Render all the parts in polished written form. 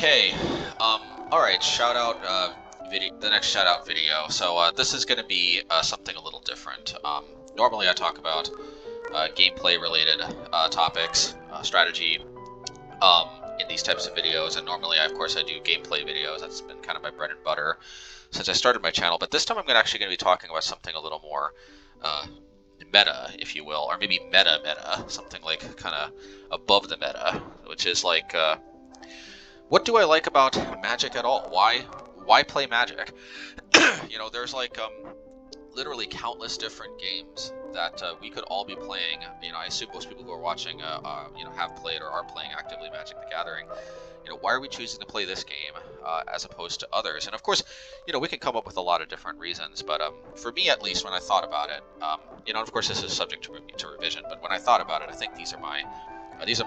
Okay, alright, shout out, video, the next shout out video. So, this is gonna be, something a little different. Normally I talk about, gameplay related, topics, strategy, in these types of videos, and normally, of course, I do gameplay videos. That's been kind of my bread and butter since I started my channel, but this time I'm actually gonna be talking about something a little more, meta, if you will, or maybe meta, something like kind of above the meta, which is like, what do I like about Magic at all? Why play Magic? You know, there's like literally countless different games that we could all be playing. You know, I assume most people who are watching, you know, have played or are playing actively Magic the Gathering. You know, why are we choosing to play this game as opposed to others? And of course, you know, we can come up with a lot of different reasons. But for me, at least, when I thought about it, you know, of course, this is subject to revision. But when I thought about it, I think these are my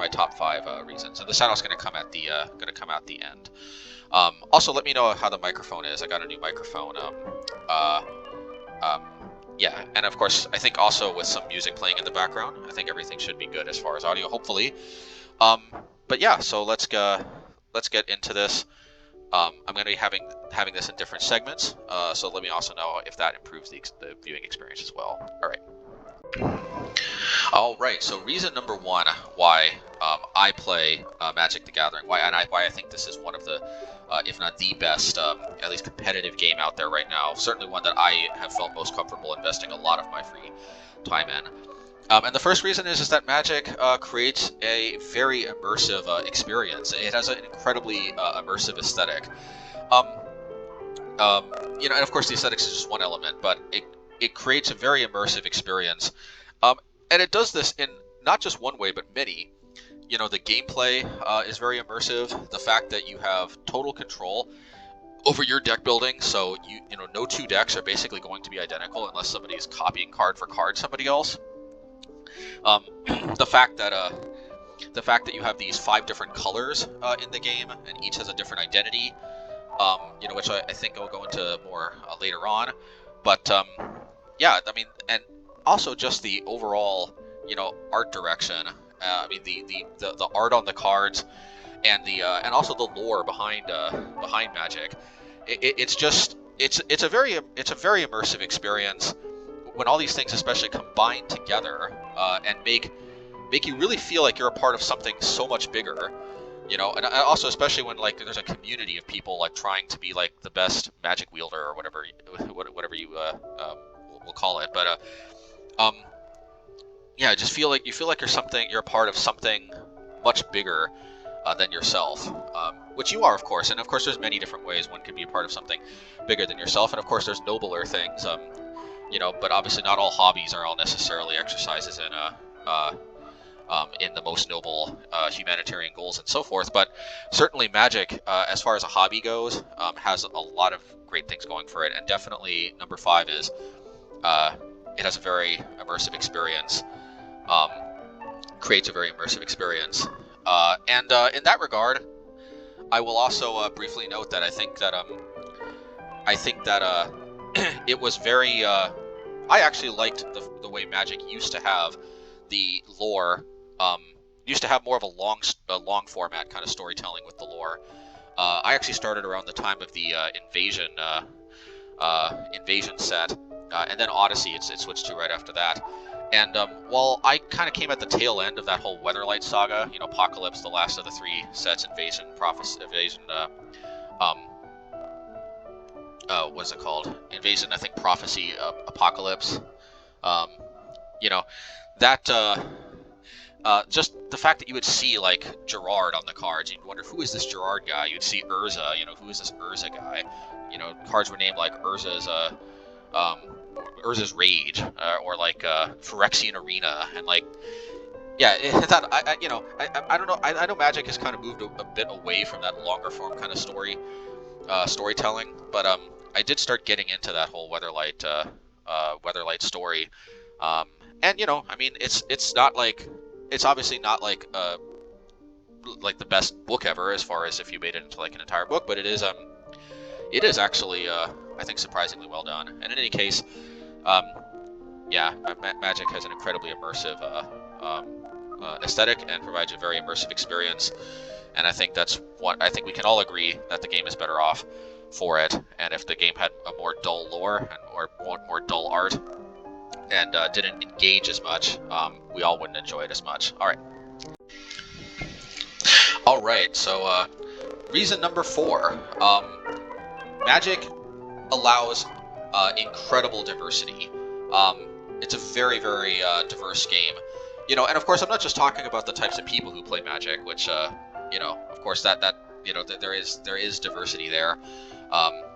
top 5 reasons, and the shout-out's going to come at the end. Also, let me know how the microphone is. I got a new microphone. Yeah, and of course, I think also with some music playing in the background, I think everything should be good as far as audio, hopefully. But yeah, so let's get into this. I'm going to be having this in different segments. So let me also know if that improves the viewing experience as well. All right. All right, so reason number 1 why I play Magic the Gathering, why I think this is one of the, if not the best, at least competitive game out there right now. Certainly one that I have felt most comfortable investing a lot of my free time in. And the first reason is that Magic creates a very immersive experience. It has an incredibly immersive aesthetic. You know, and of course the aesthetics is just one element, but it creates a very immersive experience. And it does this in not just one way, but many. You know, the gameplay is very immersive. The fact that you have total control over your deck building, so you know, no 2 decks are basically going to be identical unless somebody is copying card for card somebody else. The fact that you have these 5 different colors in the game, and each has a different identity. You know, which I think I'll go into more later on. But yeah, I mean, and also just the overall, you know, art direction. I mean, the art on the cards, and and also the lore behind Magic. It's a very immersive experience when all these things especially combine together and make you really feel like you're a part of something so much bigger. You know, and also especially when like there's a community of people like trying to be like the best Magic wielder or whatever you will call it. But yeah, I just feel like you're a part of something much bigger than yourself, which you are, of course. And of course, there's many different ways one can be a part of something bigger than yourself. And of course, there's nobler things. You know, but obviously not all hobbies are all necessarily exercises in the most noble humanitarian goals and so forth. But certainly Magic, as far as a hobby goes, has a lot of great things going for it. And definitely number 5 is it has a very immersive experience, creates a very immersive experience. And in that regard, I will also briefly note that I think that it was very... I actually liked the way Magic used to have the lore. Used to have more of a long format kind of storytelling with the lore. I actually started around the time of the invasion set, and then Odyssey it switched to right after that. And while I kind of came at the tail end of that whole Weatherlight saga, you know, Apocalypse, the last of the 3 sets, Invasion, Prophecy, what's it called? Invasion, I think, Prophecy, Apocalypse. You know, that just the fact that you would see like Gerard on the cards, you'd wonder, who is this Gerard guy? You'd see Urza, you know, who is this Urza guy? You know, cards were named like Urza's Rage, or like Phyrexian Arena, and like, yeah, I don't know. I know Magic has kind of moved a bit away from that longer form kind of storytelling, but I did start getting into that whole Weatherlight story, and you know, I mean, it's not like, it's obviously not like the best book ever as far as if you made it into like an entire book, but it is actually I think surprisingly well done. And in any case, yeah, Magic has an incredibly immersive aesthetic and provides a very immersive experience. and I think that's what I think we can all agree that the game is better off for it. And if the game had a more dull lore and or more dull art and didn't engage as much, we all wouldn't enjoy it as much. All right. So reason number 4, Magic allows incredible diversity. It's a very, very diverse game. You know, and of course, I'm not just talking about the types of people who play Magic, which, you know, of course, there is diversity there.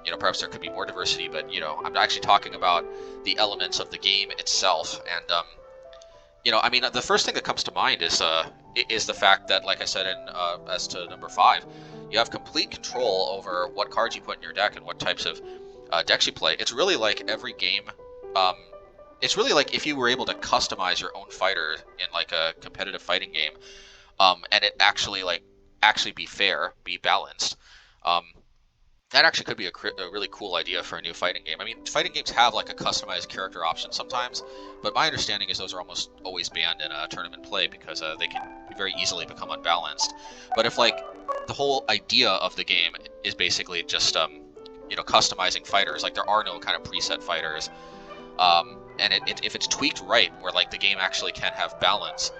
You know, perhaps there could be more diversity, but, you know, I'm actually talking about the elements of the game itself. And, you know, I mean, the first thing that comes to mind is the fact that, like I said as to number 5, you have complete control over what cards you put in your deck and what types of decks you play. It's really like every game. It's really like if you were able to customize your own fighter in like a competitive fighting game, and it actually be fair, be balanced. That actually could be a really cool idea for a new fighting game. I mean, fighting games have like a customized character option sometimes, but my understanding is those are almost always banned in tournament play because they can very easily become unbalanced. But if like the whole idea of the game is basically just you know, customizing fighters, like there are no kind of preset fighters, and if it's tweaked right, where like the game actually can have balance.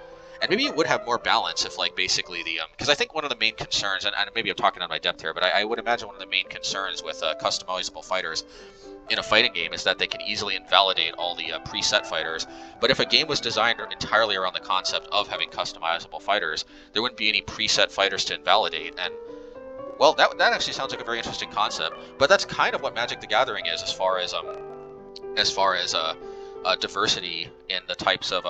And maybe it would have more balance if, like, basically the because I think one of the main concerns, and maybe I'm talking on my depth here, but I would imagine one of the main concerns with customizable fighters in a fighting game is that they can easily invalidate all the preset fighters. But if a game was designed entirely around the concept of having customizable fighters, there wouldn't be any preset fighters to invalidate. And well, that actually sounds like a very interesting concept. But that's kind of what Magic the Gathering is as far as diversity in the types of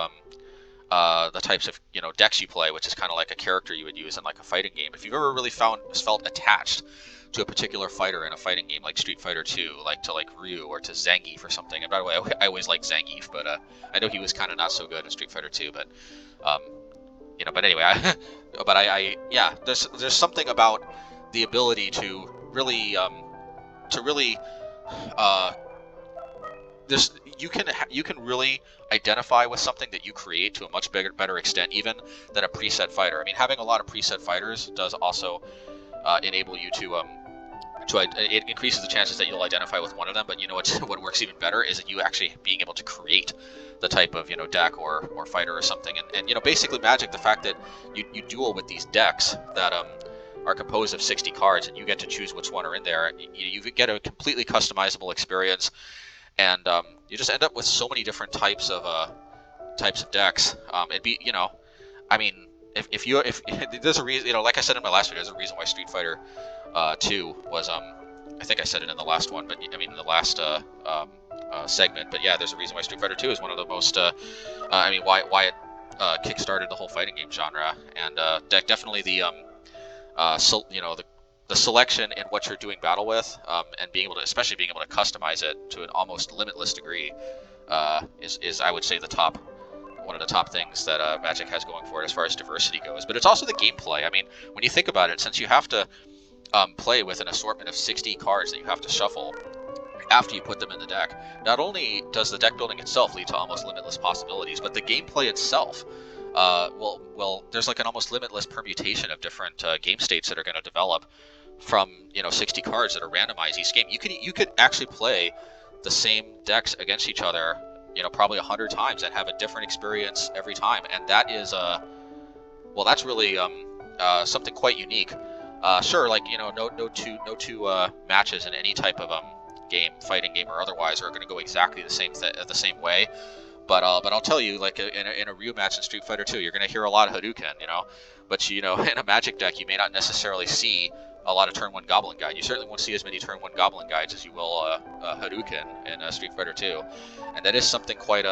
you know, decks you play, which is kind of like a character you would use in like a fighting game. If you've ever really felt attached to a particular fighter in a fighting game, like Street Fighter 2, like to like Ryu or to Zangief or something. And by the way, I always liked Zangief, but I know he was kind of not so good in Street Fighter 2. But you know, but anyway, yeah, there's something about the ability to really you can really identify with something that you create to a much better extent even than a preset fighter. I mean, having a lot of preset fighters does also enable you to it increases the chances that you'll identify with one of them. But you know what works even better is that you actually being able to create the type of, you know, deck or fighter or something. And you know, basically Magic, the fact that you duel with these decks that are composed of 60 cards and you get to choose which one are in there, you get a completely customizable experience. And you just end up with so many different types of decks. It'd be, you know, I mean, if there's a reason, you know, like I said in my last video, there's a reason why Street Fighter 2 was I think I said it in the last one, but I mean in the last segment. But yeah, there's a reason why Street Fighter 2 is one of the most I mean why it kickstarted the whole fighting game genre. And definitely the you know, the selection in what you're doing battle with, and especially being able to customize it to an almost limitless degree, is I would say one of the top things that Magic has going for it as far as diversity goes. But it's also the gameplay. I mean, when you think about it, since you have to play with an assortment of 60 cards that you have to shuffle after you put them in the deck, not only does the deck building itself lead to almost limitless possibilities, but the gameplay itself. Well, there's like an almost limitless permutation of different game states that are going to develop from, you know, 60 cards that are randomized each game. You could actually play the same decks against each other, you know, probably 100 times and have a different experience every time. And that is well, that's really something quite unique. Sure, like, you know, no two matches in any type of game, fighting game or otherwise, are going to go exactly the same way. But I'll tell you, like in a Ryu match in Street Fighter 2, you're going to hear a lot of Hadouken, you know. But you know, in a Magic deck, you may not necessarily see a lot of Turn 1 Goblin Guide. You certainly won't see as many Turn 1 Goblin Guides as you will Hadouken in Street Fighter 2, and that is something quite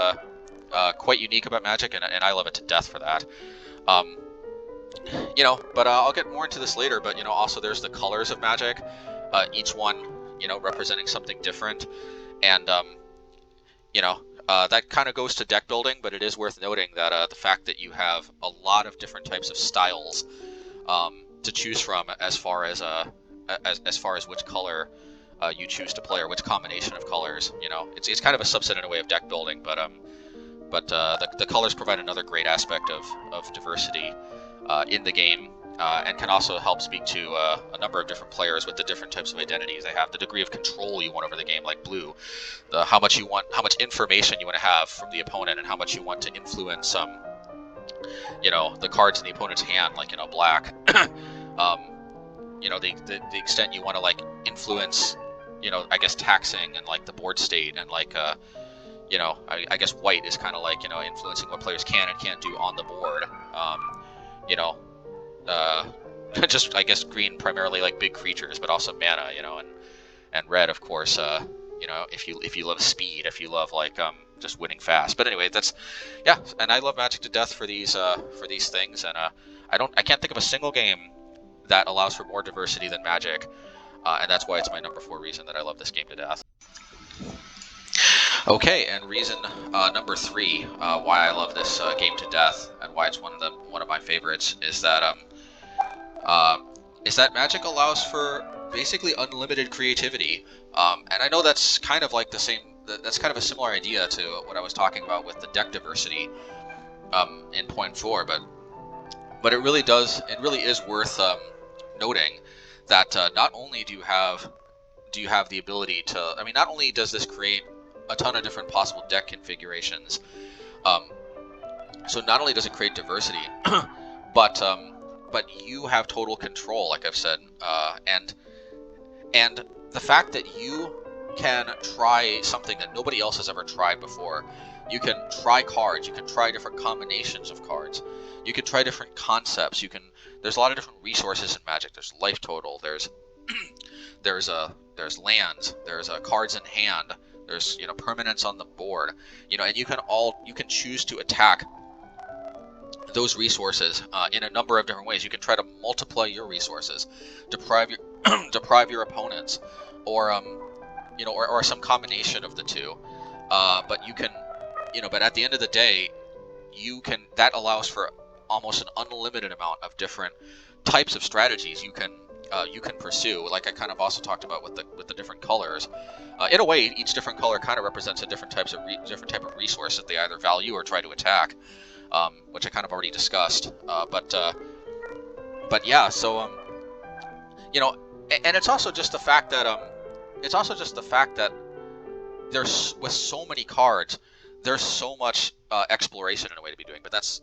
unique about Magic, and I love it to death for that. You know, but I'll get more into this later. But you know, also there's the colors of Magic, each one, you know, representing something different, and you know. That kind of goes to deck building, but it is worth noting that the fact that you have a lot of different types of styles to choose from as far as which color you choose to play or which combination of colors, you know, it's kind of a subset in a way of deck building, but the colors provide another great aspect of diversity in the game. and can also help speak to a number of different players with the different types of identities they have, the degree of control you want over the game, like blue, how much information you want to have from the opponent, and how much you want to influence the cards in the opponent's hand, like black. The extent you want to like influence, I guess taxing and like the board state, and like I guess white is kind of like influencing what players can and can't do on the board. Just I guess green primarily like big creatures, but also mana, and red of course, if you love speed, if you love like just winning fast. But anyway, and I love Magic to death for these things, and I can't think of a single game that allows for more diversity than Magic, and that's why it's my number 4 reason that I love this game to death. Okay, and reason number 3 why I love this game to death and why it's one of my favorites is that Magic allows for basically unlimited creativity, and I know that's kind of like that's kind of a similar idea to what I was talking about with the deck diversity in point 4, but it really is worth noting that not only do you have the ability to, not only does this create a ton of different possible deck configurations, so not only does it create diversity, but you have total control, like I've said, and the fact that you can try something that nobody else has ever tried before. You can try cards, you can try different combinations of cards, you can try different concepts, there's a lot of different resources in Magic. There's life total, there's lands, there's cards in hand, there's permanents on the board, and you can choose to attack those resources in a number of different ways. You can try to multiply your resources, deprive your opponents, or some combination of the two. But you can, but at the end of the day, that allows for almost an unlimited amount of different types of strategies you can pursue. Like I kind of also talked about with the different colors. In a way, each different color kind of represents a different type of resource that they either value or try to attack, which I kind of already discussed. But yeah, so and it's also just the fact that there's, with so many cards, there's so much exploration in a way to be doing. But that's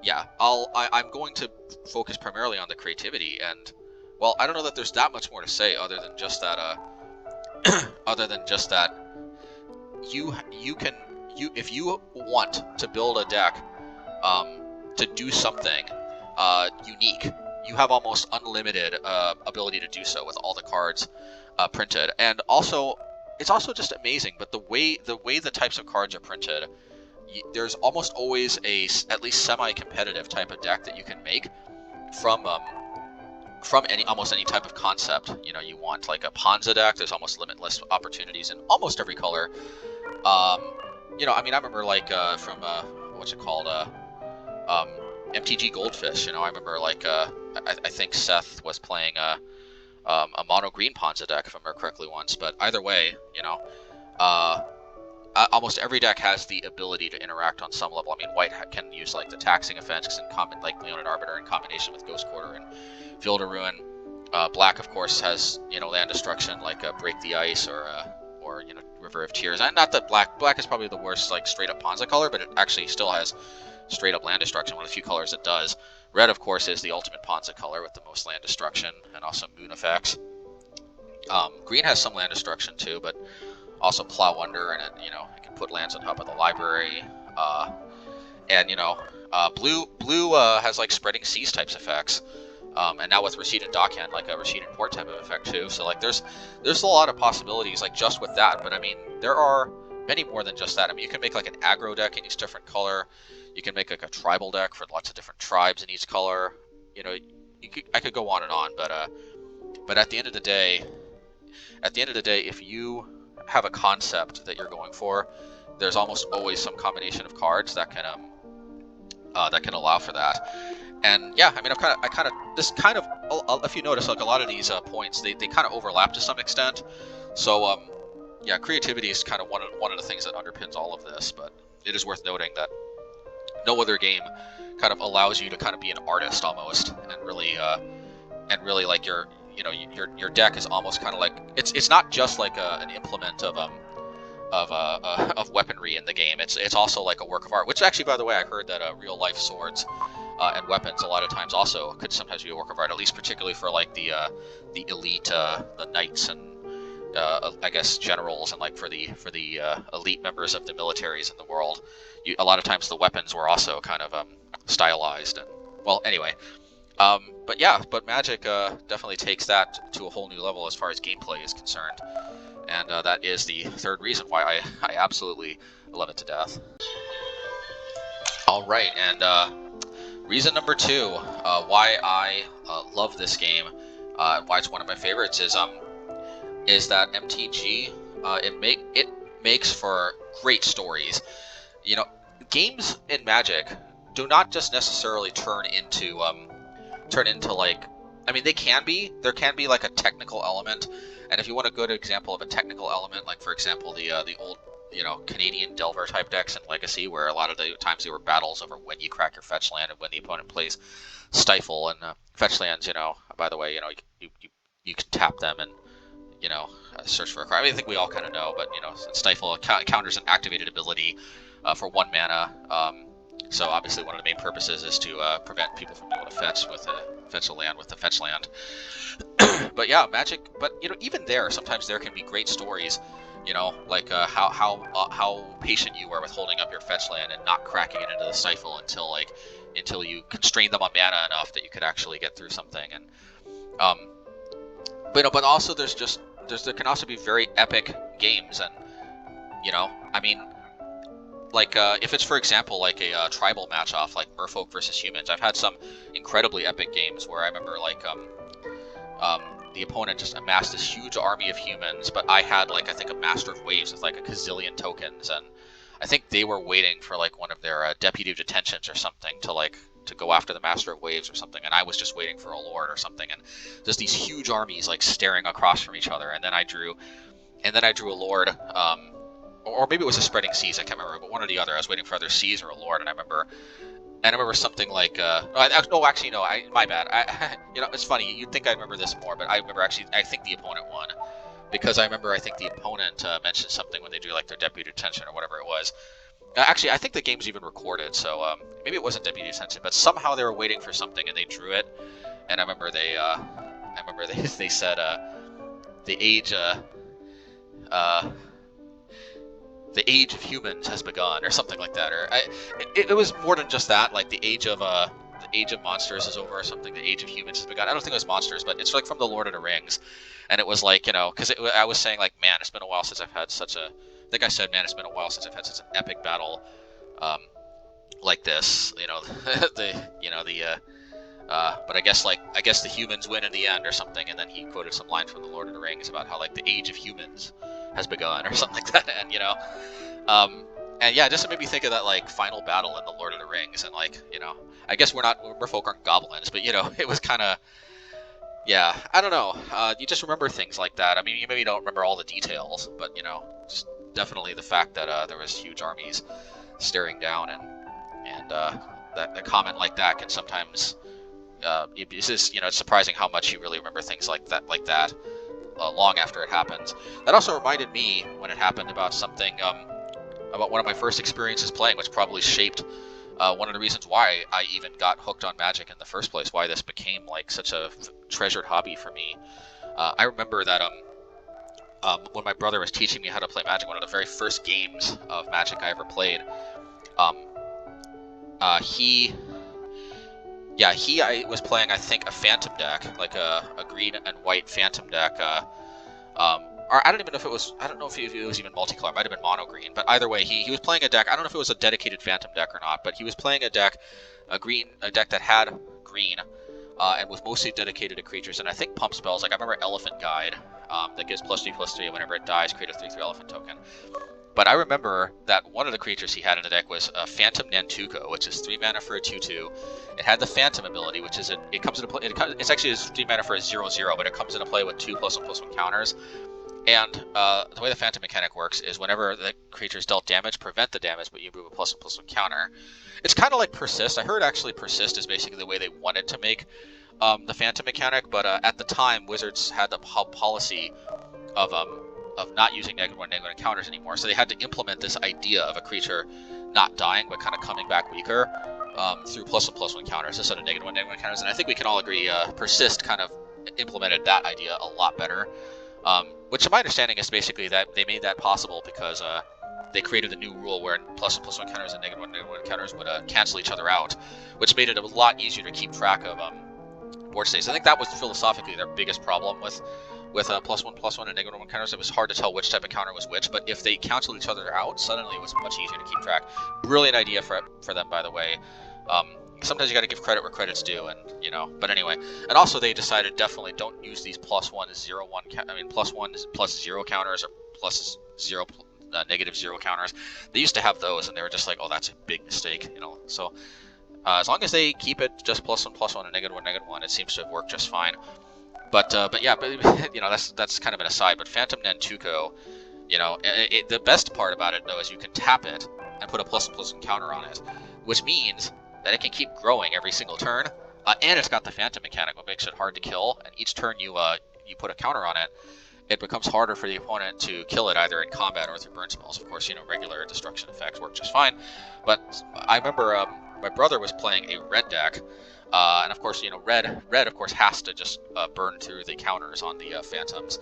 yeah, I'm going to focus primarily on the creativity, and well, I don't know that there's that much more to say other than just that if you want to build a deck to do something unique, you have almost unlimited ability to do so with all the cards printed. And also, it's also just amazing, but the way the types of cards are printed, there's almost always at least semi-competitive type of deck that you can make from almost any type of concept you want. Like a Ponza deck, there's almost limitless opportunities in almost every color. I remember like from what's it called, MTG Goldfish. I remember like I think Seth was playing a mono green Ponza deck, if I remember correctly, once. But either way, almost every deck has the ability to interact on some level. White can use like the taxing effects in common, like Leonid Arbiter in combination with Ghost Quarter and Field of Ruin. Black, of course, has land destruction like Break the Ice or River of Tears. And not that black is probably the worst like straight up Ponza color, but it actually still has straight up land destruction, one of the few colors it does. Red, of course, is the ultimate Ponza color with the most land destruction and also moon effects. Green has some land destruction too, but also Plow Under, and it can put lands on top of the library. Blue has like Spreading Seas types effects, and now with Receding Dockhand, like a Receding Port type of effect too. So like there's a lot of possibilities like just with that. But there are many more than just that. You can make like an aggro deck in each different color. You can make like a tribal deck for lots of different tribes in each color. I could go on and on, but at the end of the day, if you have a concept that you're going for, there's almost always some combination of cards that can allow for that. And yeah, if you notice, like a lot of these points, they kind of overlap to some extent. So yeah, creativity is kind of one of the things that underpins all of this. But it is worth noting that no other game kind of allows you to kind of be an artist almost, and really like your deck is almost kind of like it's not just like an implement of weaponry in the game. It's also like a work of art, which actually, by the way, I heard that real life swords and weapons a lot of times also could sometimes be a work of art, at least particularly for like the elite, the knights and I guess generals, and like for the elite members of the militaries in the world. A lot of times the weapons were also kind of stylized, and well, anyway. But yeah, but Magic definitely takes that to a whole new level as far as gameplay is concerned, and that is the third reason why I absolutely love it to death. All right, and reason number 2 why I love this game, why it's one of my favorites, is that MTG it makes for great stories. You know, games in Magic do not just necessarily turn into like, I mean, there can be like a technical element, and if you want a good example of a technical element, like for example the old Canadian Delver type decks in Legacy, where a lot of the times they were battles over when you crack your fetch land and when the opponent plays Stifle, and fetch lands, by the way, you can tap them and search for a card. I mean, I think we all kind of know, but Stifle counters an activated ability for 1 mana. So obviously one of the main purposes is to prevent people from being able to fetch a land with the fetch land. But yeah, Magic. But even there, sometimes there can be great stories. Like how patient you were with holding up your fetch land and not cracking it into the Stifle until you constrained them on mana enough that you could actually get through something. And but also there can also be very epic games, and I mean, like if it's for example like a tribal match-off like Merfolk versus Humans, I've had some incredibly epic games where I remember like the opponent just amassed this huge army of humans, but I had like I think a Master of Waves with like a gazillion tokens, and I think they were waiting for like one of their Deputy of Detentions or something to go after the Master of Waves or something, and I was just waiting for a Lord or something, and just these huge armies like staring across from each other, and then I drew a Lord, or maybe it was a Spreading Seas, I can't remember, but one or the other. I was waiting for either Seas or a Lord, and I remember something like my bad. It's funny, you'd think I'd remember this more, but I remember actually I think the opponent won, because I think the opponent mentioned something when they drew like their Deputy Detention or whatever it was. Actually, I think the game's even recorded, so maybe it wasn't Deputy Detention, but somehow they were waiting for something and they drew it, and I remember they said the age of humans has begun, or something like that, or it was more than just that, like the age of monsters is over or something. The age of humans has begun. I don't think it was monsters, but it's like from the Lord of the Rings, and it was like because I was saying like, man, it's been a while since I've had such a. I think I said, man, it's been a while since I've had such an epic battle, like this. But I guess the humans win in the end or something, and then he quoted some line from the Lord of the Rings about how like the age of humans has begun or something like that, and and yeah, just to made me think of that like final battle in the Lord of the Rings, and like I guess Merfolk aren't goblins, but it was kind of. Yeah, I don't know. You just remember things like that. I mean, you maybe don't remember all the details, but just definitely the fact that there was huge armies staring down, and that a comment like that can sometimes. It's surprising how much you really remember things like that long after it happens. That also reminded me when it happened about something about one of my first experiences playing, which probably shaped. One of the reasons why I even got hooked on Magic in the first place, why this became like such a treasured hobby for me. I remember that when my brother was teaching me how to play Magic, one of the very first games of Magic I ever played, I was playing, I think, a Phantom deck, like a green and white Phantom deck. Or I don't know if it was even multicolor. It might have been mono green, but either way, he was playing a deck. I don't know if it was a dedicated Phantom deck or not, but he was playing a deck that had green, and was mostly dedicated to creatures. And I think pump spells. Like I remember Elephant Guide, that gives +3/+3, and whenever it dies, create a 3/3 elephant token. But I remember that one of the creatures he had in the deck was a Phantom Nantuko, which is 3 mana for a 2/2. It had the Phantom ability, which is it comes into play. It's actually 3 mana for a 0/0, but it comes into play with 2 +1/+1 counters. And the way the Phantom mechanic works is whenever the creature is dealt damage, prevent the damage, but you move a +1/+1 counter. It's kind of like Persist. I heard actually Persist is basically the way they wanted to make the Phantom mechanic, but at the time, Wizards had the policy of not using -1/-1 counters anymore, so they had to implement this idea of a creature not dying but kind of coming back weaker through +1/+1 counters instead of -1/-1 counters. And I think we can all agree Persist kind of implemented that idea a lot better. Which, to my understanding, is basically that they made that possible because they created a new rule where +1/+1 counters and -1/-1 counters would cancel each other out, which made it a lot easier to keep track of board states. I think that was philosophically their biggest problem with +1/+1 and -1/-1 counters. It was hard to tell which type of counter was which, but if they canceled each other out, suddenly it was much easier to keep track. Brilliant idea for them, by the way. Sometimes you got to give credit where credit's due, and But anyway, and also they decided definitely don't use these +1/0/1. +1/+0 counters or +0 -0 counters. They used to have those, and they were just like, oh, that's a big mistake, So as long as they keep it just +1/+1 and -1/-1, it seems to have worked just fine. But that's kind of an aside. But Phantom Nantuko, the best part about it though is you can tap it and put a +1/+1 counter on it, which means that it can keep growing every single turn, and it's got the Phantom mechanic, what makes it hard to kill. And each turn you put a counter on it, it becomes harder for the opponent to kill it either in combat or through burn spells. Of course, regular destruction effects work just fine. But I remember my brother was playing a red deck, and of course, red of course has to just burn through the counters on the Phantoms.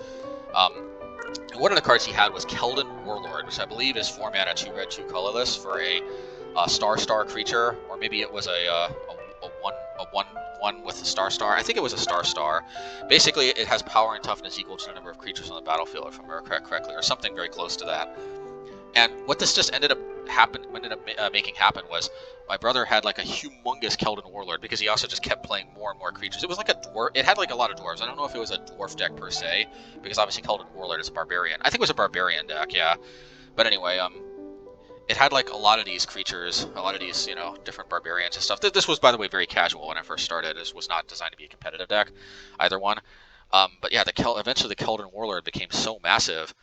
One of the cards he had was Keldon Warlord, which I believe is 4 mana, 2 red, 2 colorless for a star creature, or maybe it was a 1/1 with a star. I think it was a star. Basically, it has power and toughness equal to the number of creatures on the battlefield, if I remember correctly, or something very close to that. And what this just ended up making happen was my brother had like a humongous Keldon Warlord because he also just kept playing more and more creatures. It was like a dwarf. It had like a lot of dwarves. I don't know if it was a dwarf deck per se, because obviously Keldon Warlord is a barbarian. I think it was a barbarian deck, yeah. But anyway, it had like a lot of these creatures, a lot of these, different barbarians and stuff. This was, by the way, very casual when I first started. This was not designed to be a competitive deck, either one. But yeah, eventually the Keldon Warlord became so massive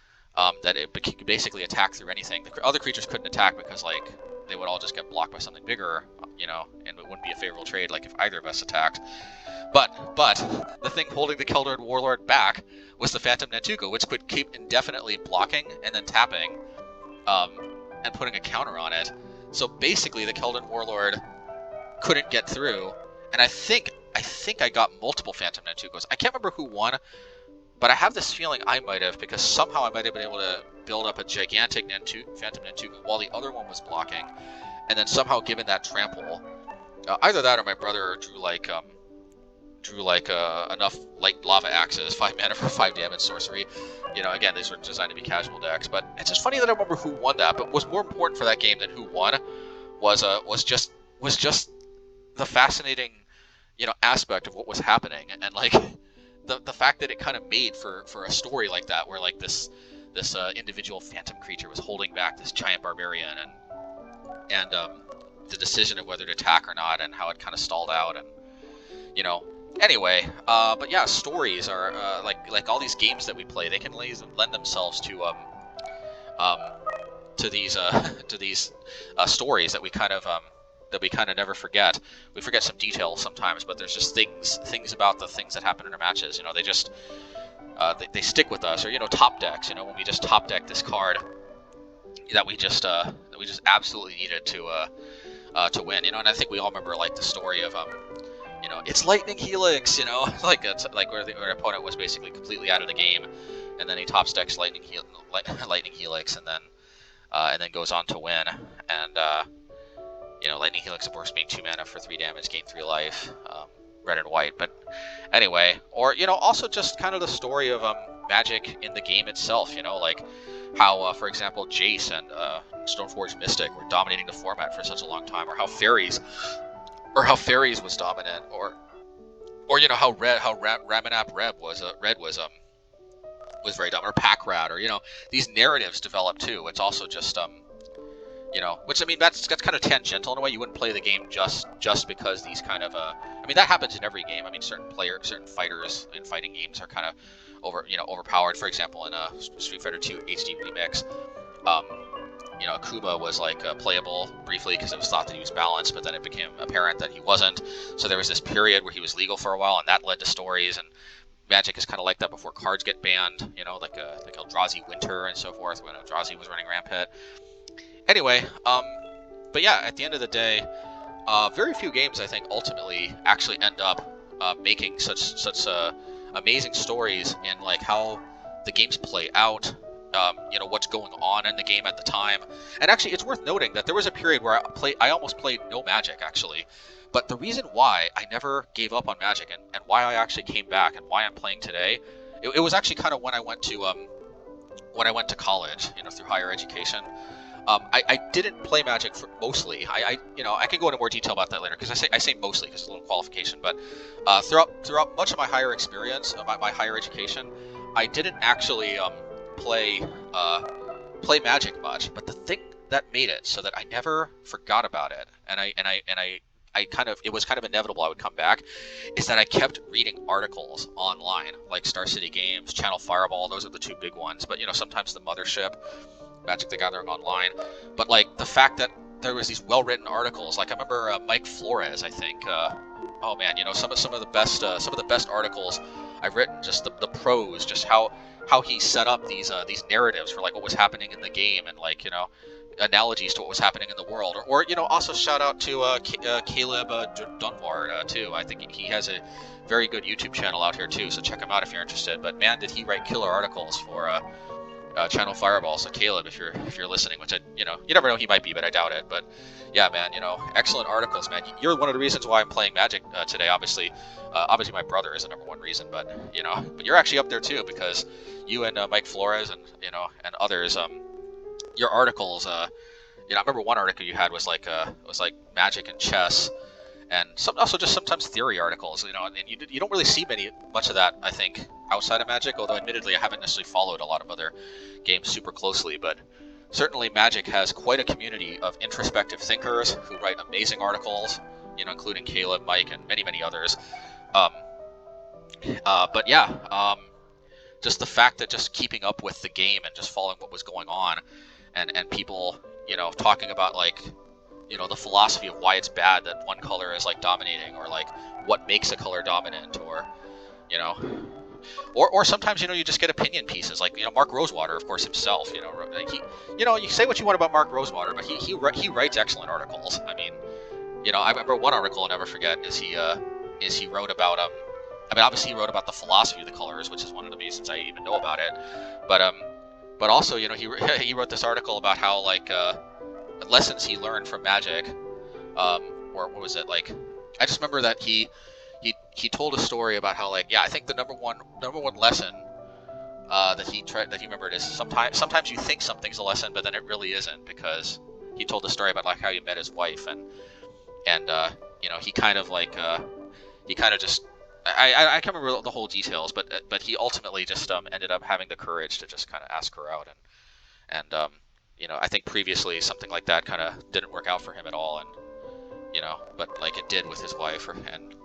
that it could basically attack through anything. The other creatures couldn't attack because they would all just get blocked by something bigger, and it wouldn't be a favorable trade if either of us attacked. But the thing holding the Keldon Warlord back was the Phantom Nantuko, which could keep indefinitely blocking and then tapping, and putting a counter on it. So basically, the Keldon Warlord couldn't get through, and I think I got multiple Phantom Nantukos. I can't remember who won, but I have this feeling I might have, because somehow I might have been able to build up a gigantic Phantom Nantuko while the other one was blocking, and then somehow given that trample. Either that or my brother drew enough light lava axes, 5 mana for 5 damage sorcery. Again, these were designed to be casual decks, but it's just funny that I remember who won that. But what's more important for that game than who won was just the fascinating, aspect of what was happening, and the fact that it kind of made for a story like that, where this individual phantom creature was holding back this giant barbarian, and the decision of whether to attack or not, and how it kind of stalled out, and Anyway, but yeah, stories are like all these games that we play. They can lend themselves to these stories that we kind of never forget. We forget some details sometimes, but there's just things about the things that happen in our matches. They just they stick with us. Or top decks. When we just top deck this card that we just absolutely needed to win. And I think we all remember the story of it's Lightning Helix, where the opponent was basically completely out of the game, and then he top decks Lightning Helix, and then goes on to win. And Lightning Helix, of course, being 2 mana for 3 damage, gain 3 life, red and white. But anyway, or also just kind of the story of Magic in the game itself. How, for example, Jace and Stoneforge Mystic were dominating the format for such a long time, or how Fairies was dominant, or how Ramanap Red was very dominant, or Pack Rat, or these narratives develop too. It's also just which, I mean, that's kind of tangential in a way. You wouldn't play the game just because these kind of I mean, that happens in every game. I mean, certain fighters in fighting games are kind of overpowered. For example, in Street Fighter 2 HD Remix, um, Akuma was like playable briefly because it was thought that he was balanced, but then it became apparent that he wasn't. So there was this period where he was legal for a while, and that led to stories. And Magic is kind of like that before cards get banned, like Eldrazi Winter and so forth, when Eldrazi was running rampant. Anyway, but yeah, at the end of the day, very few games I think ultimately actually end up making such amazing stories in like how the games play out. What's going on in the game at the time. And actually, it's worth noting that there was a period where I almost played no Magic, actually. But the reason why I never gave up on Magic and why I actually came back and why I'm playing today, it was actually kind of when I went to college, through higher education. I didn't play Magic mostly. I can go into more detail about that later because I say mostly because it's a little qualification. But throughout much of my higher experience, my higher education, I didn't actually play Magic much, but the thing that made it so that I never forgot about it, and it was kind of inevitable I would come back, is that I kept reading articles online, like Star City Games, Channel Fireball. Those are the two big ones, but sometimes the Mothership, Magic the Gathering Online. But like the fact that there was these well-written articles, like I remember Mike Flores, I think. Some of the best articles I've written, just the prose, just how he set up these narratives for like what was happening in the game and analogies to what was happening in the world. Or also shout out to Caleb Dunbar too. I think he has a very good YouTube channel out here too, so check him out if you're interested. But man, did he write killer articles for Channel Fireball. So Caleb, if you're listening, which you never know, he might be, but I doubt it. But yeah, man, excellent articles, man. You're one of the reasons why I'm playing Magic today. Obviously my brother is the number one reason, but you're actually up there too, because you and Mike Flores and others, your articles, I remember one article you had was like Magic and chess, and also just sometimes theory articles, and you don't really see much of that, I think, outside of Magic, although admittedly I haven't necessarily followed a lot of other games super closely, but certainly Magic has quite a community of introspective thinkers who write amazing articles, including Caleb, Mike, and many, many others. But yeah, just the fact that just keeping up with the game and just following what was going on, and people, talking about the philosophy of why it's bad that one color is dominating, or what makes a color dominant, or or sometimes you just get opinion pieces like Mark Rosewater, of course, himself. You say what you want about Mark Rosewater, but he writes excellent articles. I mean, I remember one article I'll never forget is he wrote about obviously he wrote about the philosophy of the colors, which is one of the reasons I even know about it, but also he wrote this article about how lessons he learned from Magic, or what was it like? I just remember that he told a story about how I think the number one lesson that he remembered is sometimes you think something's a lesson, but then it really isn't, because he told a story about how he met his wife, and he kind of just I can't remember the whole details, but he ultimately just ended up having the courage to just kind of ask her out, and I think previously something like that kind of didn't work out for him at all, and but it did with his wife, and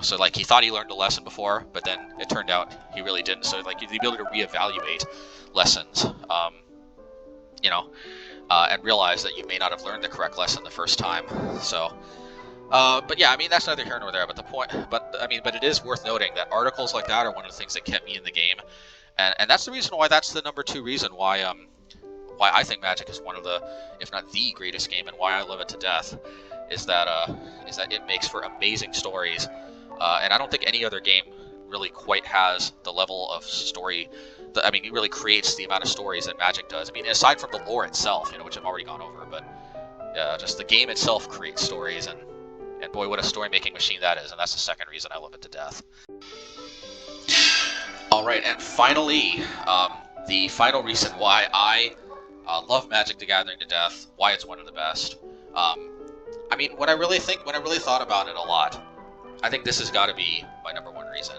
so he thought he learned a lesson before, but then it turned out he really didn't. So the ability to reevaluate lessons, and realize that you may not have learned the correct lesson the first time. So, but yeah, I mean, that's neither here nor there. But but it is worth noting that articles like that are one of the things that kept me in the game, and that's the reason why that's the number 2 reason why I think Magic is one of the, if not the greatest game, and why I love it to death, is that it makes for amazing stories, and I don't think any other game really quite has the level of story. It really creates the amount of stories that Magic does. I mean, aside from the lore itself, which I've already gone over, but just the game itself creates stories, and boy, what a story-making machine that is, and that's the second reason I love it to death. All right, and finally, the final reason why I love Magic the Gathering to death, why it's one of the best. When I really thought about it a lot, I think this has got to be my number 1 reason.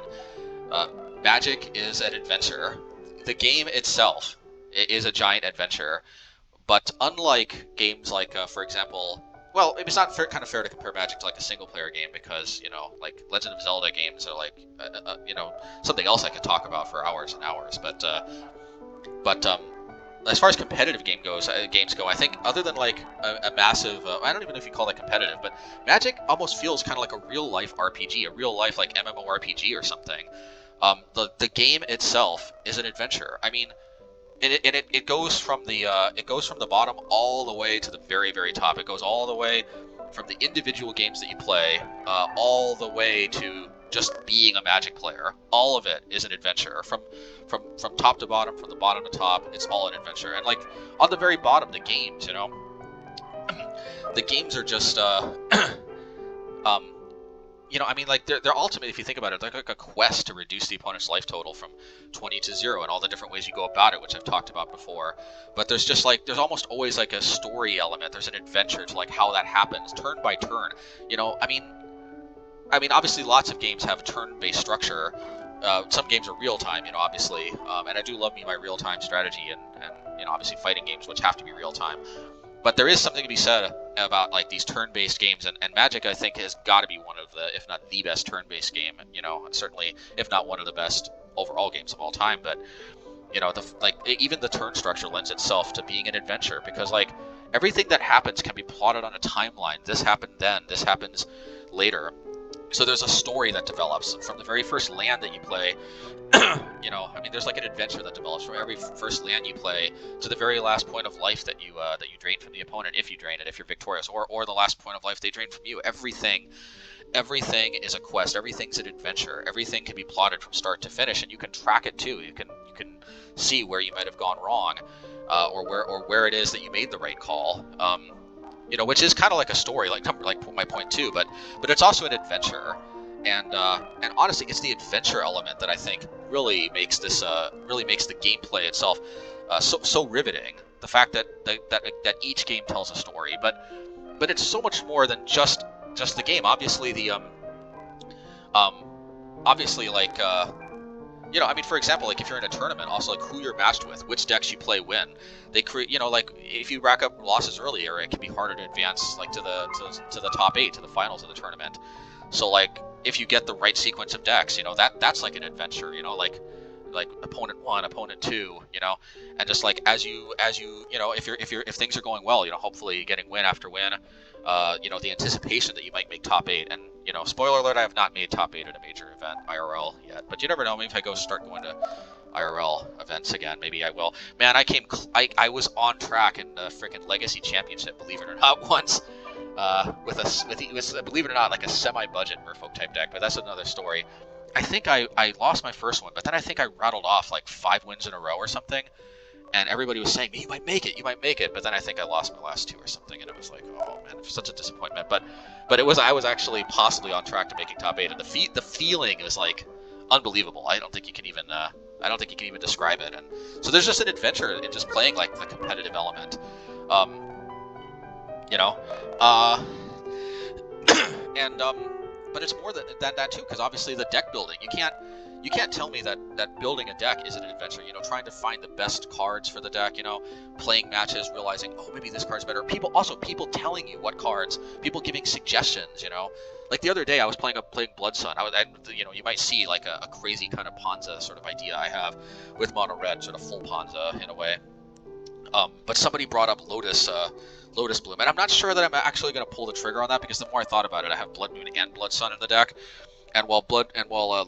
Magic is an adventure. The game itself is a giant adventure, but unlike games like, for example, well, it's not kind of fair to compare Magic to like a single player game because like Legend of Zelda games are like something else I could talk about for hours and hours. But as far as competitive games go, I think other than like a massive, I don't even know if you call that competitive, but Magic almost feels kind of like a real life RPG, a real life like MMORPG or something. The game itself is an adventure. I mean, it goes from the bottom all the way to the very, very top. It goes all the way from the individual games that you play, all the way to just being a Magic player. All of it is an adventure. From top to bottom, from the bottom to top, it's all an adventure. And like on the very bottom, the games, the games are just I mean, like, they're ultimately, if you think about it, they're like a quest to reduce the opponent's life total from 20 to 0 and all the different ways you go about it, which I've talked about before. But there's just like, there's almost always like a story element. There's an adventure to like how that happens, turn by turn. I mean, obviously lots of games have turn-based structure. Some games are real-time, obviously. And I do love me my real-time strategy and obviously fighting games, which have to be real-time. But there is something to be said about like these turn-based games, and Magic, I think, has got to be one of the, if not the best turn-based game. Certainly, if not one of the best overall games of all time. But even the turn structure lends itself to being an adventure because like everything that happens can be plotted on a timeline. This happened then. This happens later. So there's a story that develops from the very first land that you play. I mean, there's like an adventure that develops from every first land you play to the very last point of life that you drain from the opponent, if you drain it, if you're victorious, or the last point of life they drain from you. Everything is a quest. Everything's an adventure. Everything can be plotted from start to finish, and you can track it too. You can see where you might have gone wrong, or where it is that you made the right call. Which is kind of like a story, like my point too. But it's also an adventure. And honestly, it's the adventure element that I think really makes the gameplay itself so riveting. The fact that each game tells a story, but it's so much more than just the game. Obviously, I mean, for example, like if you're in a tournament, also like who you're matched with, which decks you play when. They create, like if you rack up losses earlier, it can be harder to advance like to the top 8, to the finals of the tournament. So like if you get the right sequence of decks, that's like an adventure, like opponent 1, opponent 2, and just like as you if things are going well, hopefully getting win after win, the anticipation that you might make top 8. And spoiler alert, I have not made top 8 at a major event IRL yet, but you never know. Maybe if I start going to IRL events again, maybe I will. Man, I was on track in the freaking Legacy Championship, believe it or not, once. It was, believe it or not, like a semi-budget Merfolk type deck, but that's another story. I think I lost my first one, but then I think I rattled off like 5 wins in a row or something, and everybody was saying, you might make it, but then I think I lost my last 2 or something, and it was like, oh man, such a disappointment. But I was actually possibly on track to making top 8, and the feeling is like unbelievable. I don't think you can even describe it. And so there's just an adventure in just playing like the competitive element. But it's more than that too, because obviously the deck building, you can't tell me that building a deck isn't an adventure. Trying to find the best cards for the deck, playing matches, realizing, oh, maybe this card's better. People telling you what cards, people giving suggestions, Like the other day I was playing Blood Sun. You might see like a crazy kind of Ponza sort of idea I have with mono red, sort of full Ponza in a way. But somebody brought up Lotus Bloom, and I'm not sure that I'm actually going to pull the trigger on that, because the more I thought about it, I have Blood Moon and Blood Sun in the deck, and while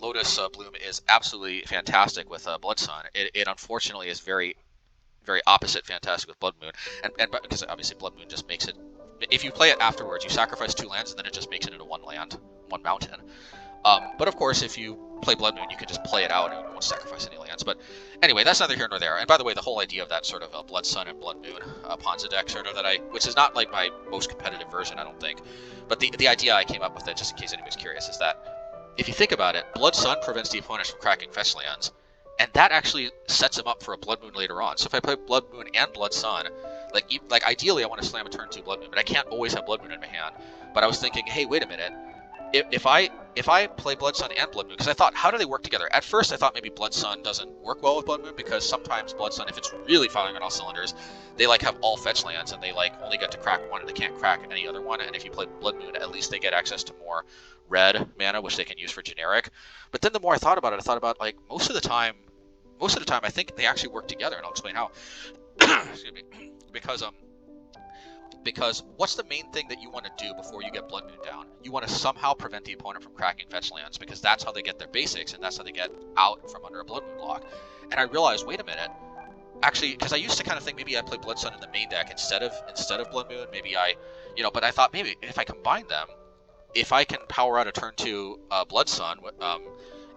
Lotus Bloom is absolutely fantastic with Blood Sun, it unfortunately is very, very opposite fantastic with Blood Moon, and because obviously Blood Moon just makes it, if you play it afterwards, you sacrifice 2 lands, and then it just makes it into 1 land, 1 mountain. But of course, if you play Blood Moon, you can just play it out and you won't sacrifice any lands. But anyway, that's neither here nor there. And by the way, the whole idea of that sort of Blood Sun and Blood Moon Ponza deck, sort of, which is not like my most competitive version, I don't think. But the idea I came up with, it, just in case anybody's curious, is that if you think about it, Blood Sun prevents the opponent from cracking fetch lands, and that actually sets him up for a Blood Moon later on. So if I play Blood Moon and Blood Sun, like ideally I want to slam a turn 2 Blood Moon, but I can't always have Blood Moon in my hand. But I was thinking, hey, wait a minute. If I if I play Blood Sun and Blood Moon, because I thought, how do they work together? At first, I thought maybe Blood Sun doesn't work well with Blood Moon, because sometimes Blood Sun, if it's really firing on all cylinders, they like have all fetch lands, and they like only get to crack one, and they can't crack any other one. And if you play Blood Moon, at least they get access to more red mana, which they can use for generic. But then the more I thought about it, I thought about like most of the time, I think they actually work together, and I'll explain how. Excuse me, because what's the main thing that you want to do before you get Blood Moon down? You want to somehow prevent the opponent from cracking fetch lands, because that's how they get their basics, and that's how they get out from under a Blood Moon block. And I realized, wait a minute, actually, because I used to kind of think maybe I play Blood Sun in the main deck instead of Blood Moon, maybe I, but I thought maybe if I combine them, if I can power out a turn 2 Blood Sun,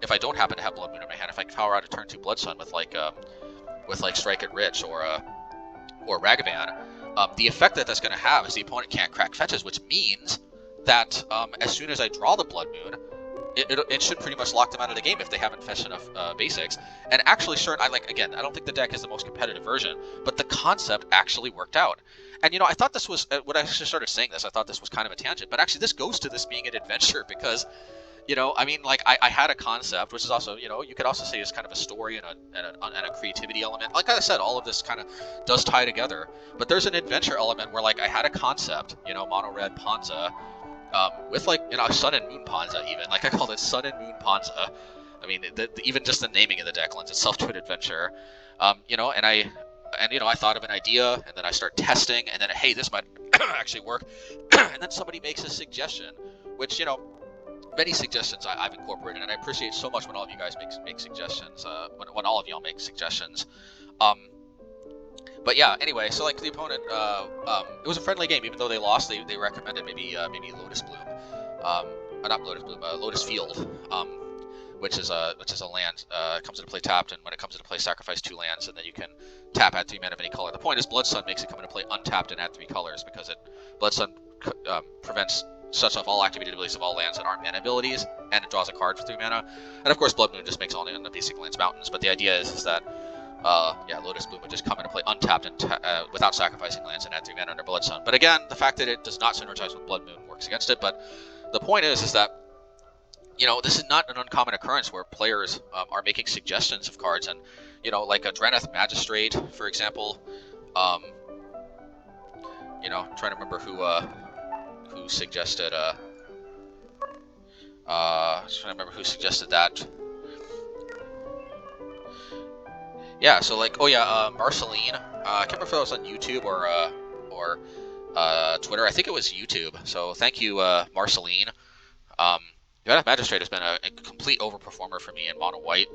if I don't happen to have Blood Moon in my hand, if I can power out a turn 2 Blood Sun with like Strike It Rich or Ragavan, the effect that that's going to have is the opponent can't crack fetches, which means that as soon as I draw the Blood Moon, it should pretty much lock them out of the game if they haven't fetched enough basics. And actually, sure, I don't think the deck is the most competitive version, but the concept actually worked out. And I thought this was, when I started saying this, I thought this was kind of a tangent, but actually this goes to this being an adventure, because I had a concept, which is also, you could also say is kind of a story and a creativity element. Like I said, all of this kind of does tie together. But there's an adventure element where, I had a concept, mono red Ponza, with Sun and Moon Ponza even. Like I called it Sun and Moon Ponza. I mean, even just the naming of the deck lends itself to an adventure. I thought of an idea, and then I start testing, and then, hey, this might actually work. And then somebody makes a suggestion, which, many suggestions I've incorporated, and I appreciate so much when all of you guys make suggestions, when all of y'all make suggestions. But yeah, anyway, so the opponent, it was a friendly game, even though they lost. They recommended maybe Lotus Bloom, not Lotus Bloom, Lotus Field, which is a land. Comes into play tapped, and when it comes into play, sacrifice 2 lands, and then you can tap, add 3 mana of any color. The point is, Blood Sun makes it come into play untapped and add 3 colors, because Blood Sun prevents shuts off all activated abilities of all lands that aren't mana abilities, and it draws a card for 3 mana. And of course, Blood Moon just makes all the basic lands mountains. But the idea is that, Lotus Bloom would just come into play untapped and without sacrificing lands and add 3 mana under Blood Sun. But again, the fact that it does not synergize with Blood Moon works against it. But the point is that, this is not an uncommon occurrence where players are making suggestions of cards, and like a Dreneth Magistrate, for example. Trying to remember who suggested that. Yeah, so Marceline. I can't remember if it was on YouTube or Twitter. I think it was YouTube. So thank you, Marceline. Dreneth Magistrate has been a complete overperformer for me in mono white.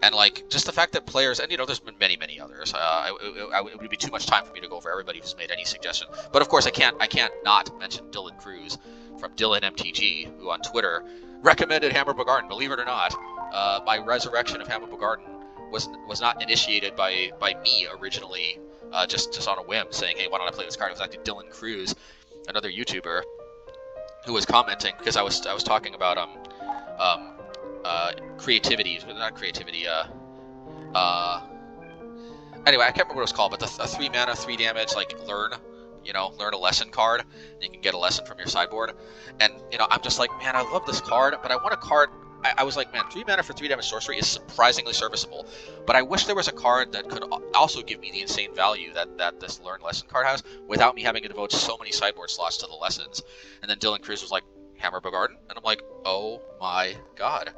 And just the fact that players, and there's been many others. It would be too much time for me to go over everybody who's made any suggestion. But of course, I can't not mention Dylan Cruz from Dylan MTG, who on Twitter recommended Hammer Bogarden. Believe it or not, my resurrection of Hammer Bogarden was not initiated by me originally, just on a whim, saying, hey, why don't I play this card? It was actually Dylan Cruz, another YouTuber, who was commenting, because I was talking about creativity, not creativity, anyway, I can't remember what it was called, but a 3 mana, 3 damage, learn a lesson card, and you can get a lesson from your sideboard. And, I'm just like, man, I love this card, but I want a card. I was like, man, 3 mana for 3 damage sorcery is surprisingly serviceable, but I wish there was a card that could also give me the insane value that this learn lesson card has, without me having to devote so many sideboard slots to the lessons. And then Dylan Cruz was like, Hammer Bogarden? And I'm like, oh my god.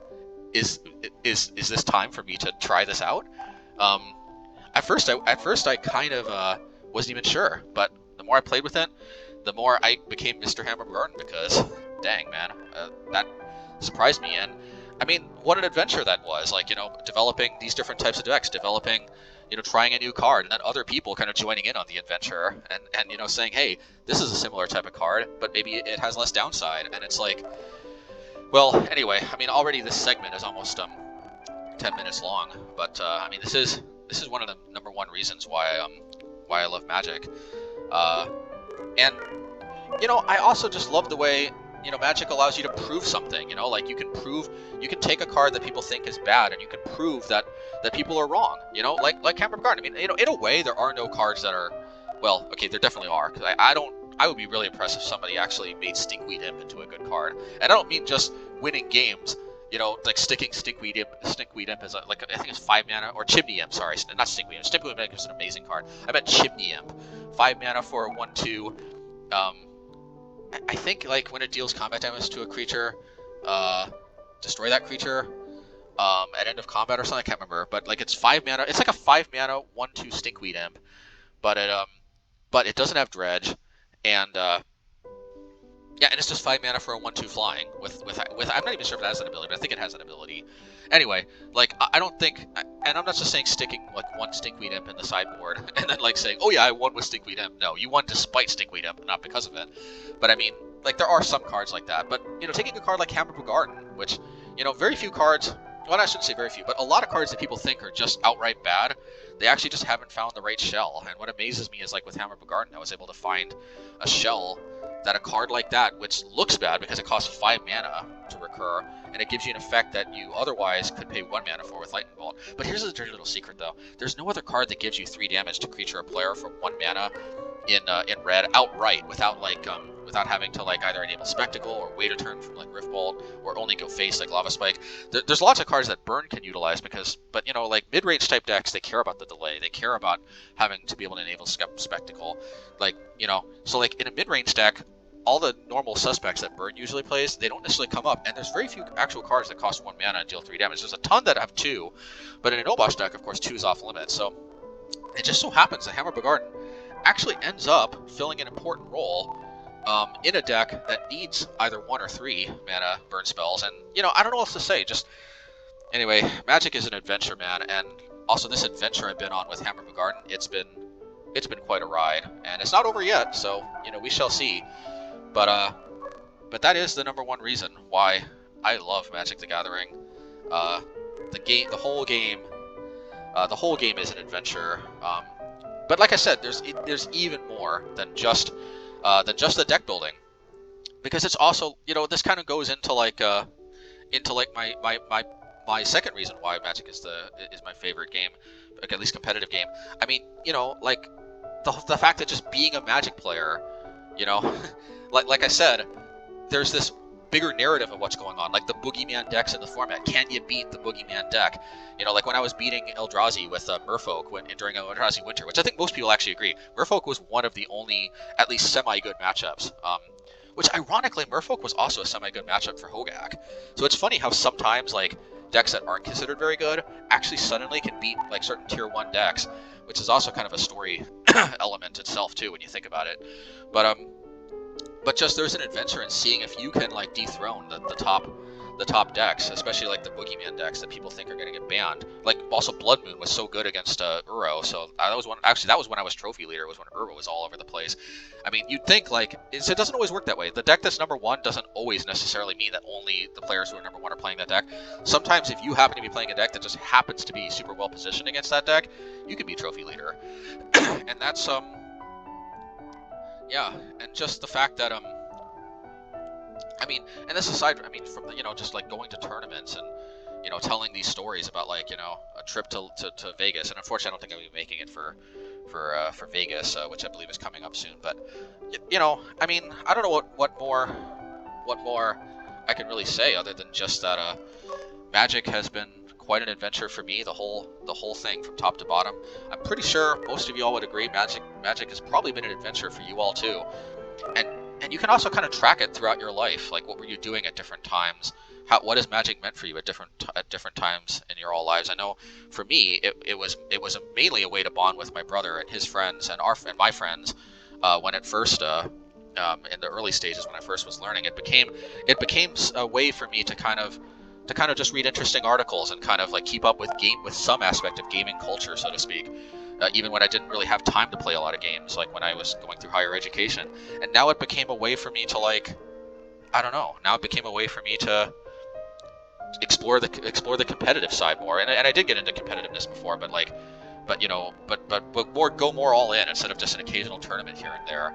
Is this time for me to try this out? At first I kind of wasn't even sure, but the more I played with it, the more I became Mr. Hammer Bogarden, because dang, man, that surprised me. And I mean, what an adventure that was, developing these different types of decks, trying a new card, and then other people kind of joining in on the adventure, and saying, hey, this is a similar type of card, but maybe it has less downside. And it's like, well, anyway, I mean, already this segment is almost 10 minutes long, but I mean, this is one of the number one reasons why I love Magic. And I also just love the way Magic allows you to prove something. You can take a card that people think is bad, and you can prove that people are wrong. Like Hammer Guard. I mean, in a way, there are no cards that are, well, okay, there definitely are, because I would be really impressed if somebody actually made Stinkweed Imp into a good card. And I don't mean just winning games. You know, like sticking Stinkweed Imp is like I think it's 5 mana, or Chimney Imp. Sorry, not Stinkweed Imp. Stinkweed Imp is an amazing card. I meant Chimney Imp, 5 mana for a 1/2. I think like when it deals combat damage to a creature, destroy that creature at end of combat or something. I can't remember, but like it's 5 mana. It's like a 5 mana 1/2 Stinkweed Imp, but it doesn't have dredge, and yeah, and it's just 5 mana for a 1/2 flying with I'm not even sure if it has that ability, but I think it has that ability. Anyway, like I don't think, and I'm not just saying sticking like one Stinkweed Imp in the sideboard and then like saying, oh yeah, I won with Stinkweed Imp. No, you won despite Stinkweed Imp, not because of it. But I mean, like there are some cards like that. But you know, taking a card like Hammer Garden, which you know, very few cards. Well, I shouldn't say very few, but a lot of cards that people think are just outright bad, they actually just haven't found the right shell. And what amazes me is like with Hammer Garden, I was able to find a shell that a card like that, which looks bad because it costs 5 mana to recur, and it gives you an effect that you otherwise could pay 1 mana for with Lightning Bolt. But here's a dirty little secret though. There's no other card that gives you 3 damage to creature or player for 1 mana in red outright without like without having to like either enable Spectacle or wait a turn from like Rift Bolt or only go face like Lava Spike. There's lots of cards that Burn can utilize but you know, like mid-range type decks, they care about the delay. They care about having to be able to enable Spectacle. Like, you know, so like in a mid-range deck, all the normal suspects that Burn usually plays, they don't necessarily come up, and there's very few actual cards that cost 1 mana and deal 3 damage. There's a ton that have 2, but in an Obosh deck, of course, 2 is off limits. So it just so happens that Hammer Garden actually ends up filling an important role in a deck that needs either 1 or 3 mana burn spells. And, you know, I don't know what else to say. Just, anyway, Magic is an adventure, man. And also this adventure I've been on with Hammer Garden, it's been quite a ride. And it's not over yet, so, you know, we shall see. But that is the #1 reason why I love Magic the Gathering. The whole game is an adventure. But like I said, there's even more than just the deck building, because it's also, you know, this kind of goes into like my second reason why Magic is my favorite game, like at least competitive game. I mean, you know, like the fact that just being a Magic player, you know, like I said, there's this bigger narrative of what's going on, like the Boogeyman decks in the format. Can you beat the Boogeyman deck? You know, like when I was beating Eldrazi with Merfolk during Eldrazi Winter, which I think most people actually agree, Merfolk was one of the only, at least semi-good matchups. Which ironically, Merfolk was also a semi-good matchup for Hogak. So it's funny how sometimes like decks that aren't considered very good actually suddenly can beat like certain tier 1 decks, which is also kind of a story element itself too when you think about it. But just there's an adventure in seeing if you can like dethrone the top decks, especially like the Boogeyman decks that people think are going to get banned. Like also Blood Moon was so good against Uro, so that was when I was trophy leader, was when Uro was all over the place. I mean, you'd think like it doesn't always work that way. The deck that's #1 doesn't always necessarily mean that only the players who are #1 are playing that deck. Sometimes if you happen to be playing a deck that just happens to be super well positioned against that deck, you can be trophy leader. And that's yeah, and just the fact that I mean, and this aside, I mean, from you know, just like going to tournaments and you know, telling these stories about like, you know, a trip to Vegas, and unfortunately, I don't think I'll be making it for Vegas, which I believe is coming up soon. But you know, I mean, I don't know what more I can really say other than just that Magic has been quite an adventure for me, the whole thing from top to bottom. I'm pretty sure most of you all would agree Magic has probably been an adventure for you all too. And you can also kind of track it throughout your life, like what were you doing at different times? What has Magic meant for you at different times in your all lives? I know for me it was mainly a way to bond with my brother and his friends and my friends when it first in the early stages when I first was learning. It became a way for me to kind of just read interesting articles and kind of like keep up with some aspect of gaming culture, so to speak. Even when I didn't really have time to play a lot of games, like when I was going through higher education. And now it became a way for me to like, I don't know. Now it became a way for me to explore the competitive side more. And I did get into competitiveness before, but you know, go more all in instead of just an occasional tournament here and there.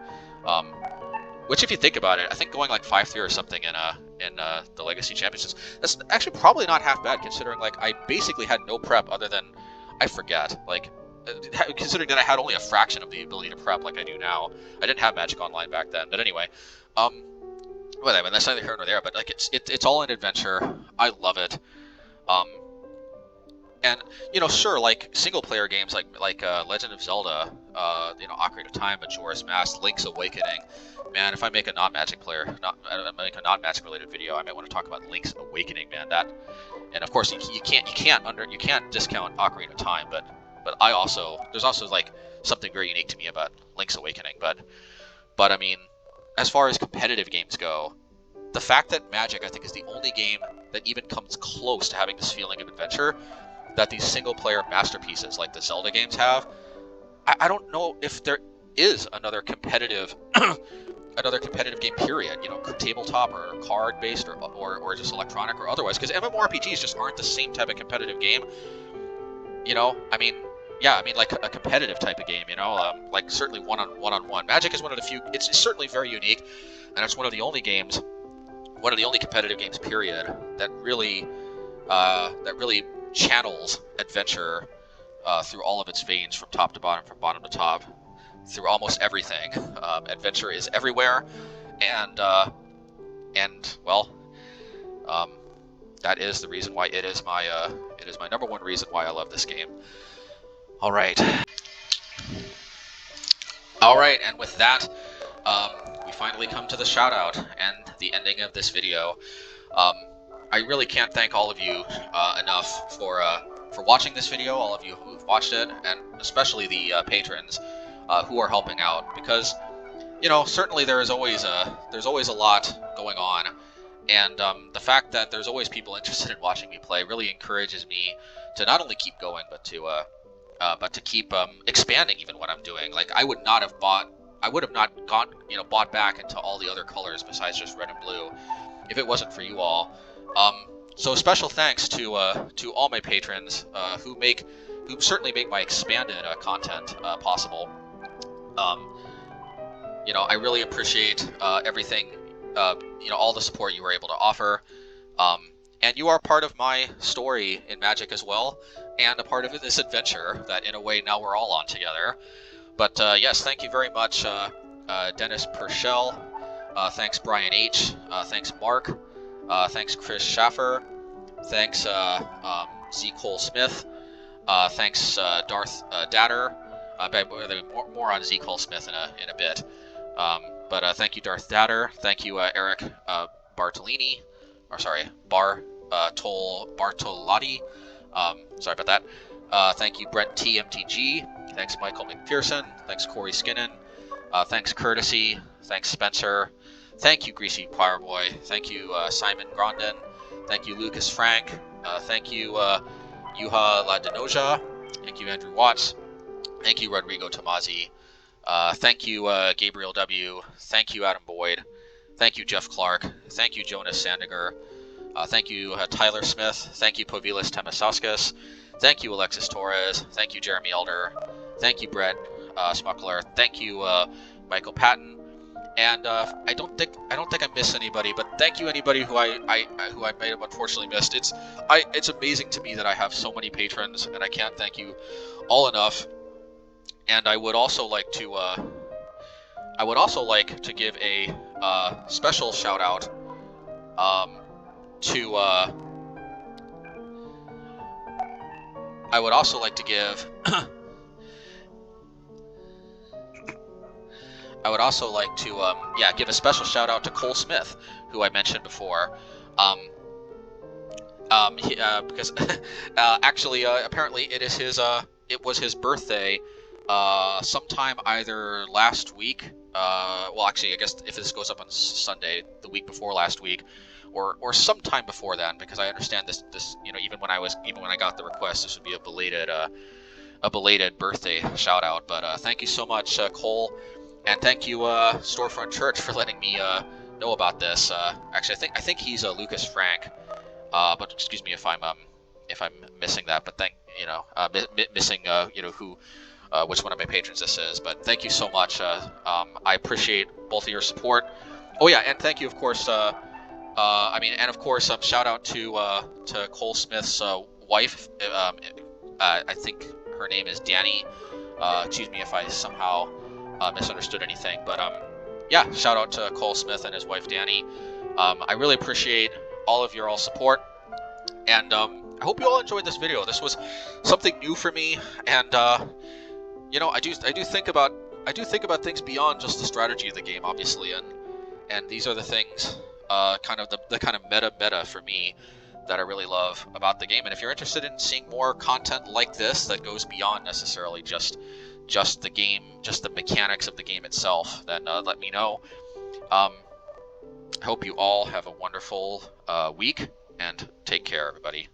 Which, if you think about it, I think going like 5-3 or something in the Legacy Championships, that's actually probably not half bad, considering like I basically had no prep other than, I forget, like, considering that I had only a fraction of the ability to prep like I do now. I didn't have Magic Online back then, but anyway, well, I mean, that's neither here nor there, but like it's all an adventure. I love it. Um, and sure, like single player games like Legend of Zelda, Ocarina of Time, Majora's Mask, Link's Awakening. Man, if I make a non-Magic non-Magic related video, I might want to talk about Link's Awakening, man. That, and of course you can't discount Ocarina of Time, but there's also like something very unique to me about Link's Awakening. But I mean, as far as competitive games go, the fact that Magic, I think, is the only game that even comes close to having this feeling of adventure that these single-player masterpieces like the Zelda games have. I don't know if there is another competitive game, period. Tabletop or card-based or just electronic or otherwise, because MMORPGs just aren't the same type of competitive game. I mean, like a competitive type of game. Like certainly one-on-one. Magic is one of the few. It's certainly very unique, and it's one of the only competitive games, period, that really channels adventure through all of its veins, from top to bottom, from bottom to top, through almost everything. Adventure is everywhere, and well, that is the reason why it is my number one reason why I love this game. All right, and with that, we finally come to the shout out and the ending of this video. I really can't thank all of you enough for watching this video, all of you who've watched it, and especially the patrons who are helping out, because certainly there's always a lot going on, and the fact that there's always people interested in watching me play really encourages me to not only keep going, but to keep expanding even what I'm doing. Like I would not bought back into all the other colors besides just red and blue if it wasn't for you all. So special thanks to all my patrons who certainly make my expanded content possible. I really appreciate everything, all the support you were able to offer. And you are part of my story in Magic as well, and a part of this adventure that in a way now we're all on together. But yes, thank you very much, Dennis Purcell. Thanks Brian H. Thanks Mark. Thanks Chris Schaffer. Thanks Z. Cole Smith. Thanks Darth Datter. More on Z. Cole Smith in a bit. But thank you Darth Datter. Thank you Eric Bartolini. Bartolotti. Sorry about that. Thank you Brent TMTG. Thanks Michael McPherson. Thanks Corey Skinnon. Thanks Courtesy. Thanks Spencer. Thank you Greasy Choir Boy. Thank you Simon Grondin. Thank you Lucas Frank. Thank you Yuha Ladenoja. Thank you Andrew Watts. Thank you Rodrigo Tomazi. Thank you Gabriel W. Thank you Adam Boyd. Thank you Jeff Clark. Thank you Jonas Sandiger. Thank you Tyler Smith. Thank you Povilas Temasauskas. Thank you Alexis Torres. Thank you Jeremy Elder. Thank you Brett Smuckler. Thank you Michael Patton. And I don't think I miss anybody, but thank you anybody who I may have unfortunately missed. It's amazing to me that I have so many patrons, and I can't thank you all enough. And I would also like to give a special shout out to I would also like to give give a special shout out to Cole Smith, who I mentioned before, because actually apparently it was his birthday sometime either last week, well actually I guess if this goes up on Sunday, the week before last week, or sometime before then, because I understand this even when I got the request, this would be a belated birthday shout out. But thank you so much, Cole. And thank you, Storefront Church, for letting me know about this. Actually, I think he's Lucas Frank. But excuse me if I'm missing that. But missing who, which one of my patrons this is. But thank you so much. I appreciate both of your support. Oh yeah, and thank you, of course. Shout out to Cole Smith's wife. I think her name is Danny. Excuse me if I somehow misunderstood anything, but yeah, shout out to Cole Smith and his wife Danny. I really appreciate all of your all support, and I hope you all enjoyed this video. This was something new for me, and you know, I do think about things beyond just the strategy of the game, obviously, and these are the things, kind of the kind of meta for me that I really love about the game. And if you're interested in seeing more content like this that goes beyond necessarily just the game, just the mechanics of the game itself, then let me know. I hope you all have a wonderful week, and take care, everybody.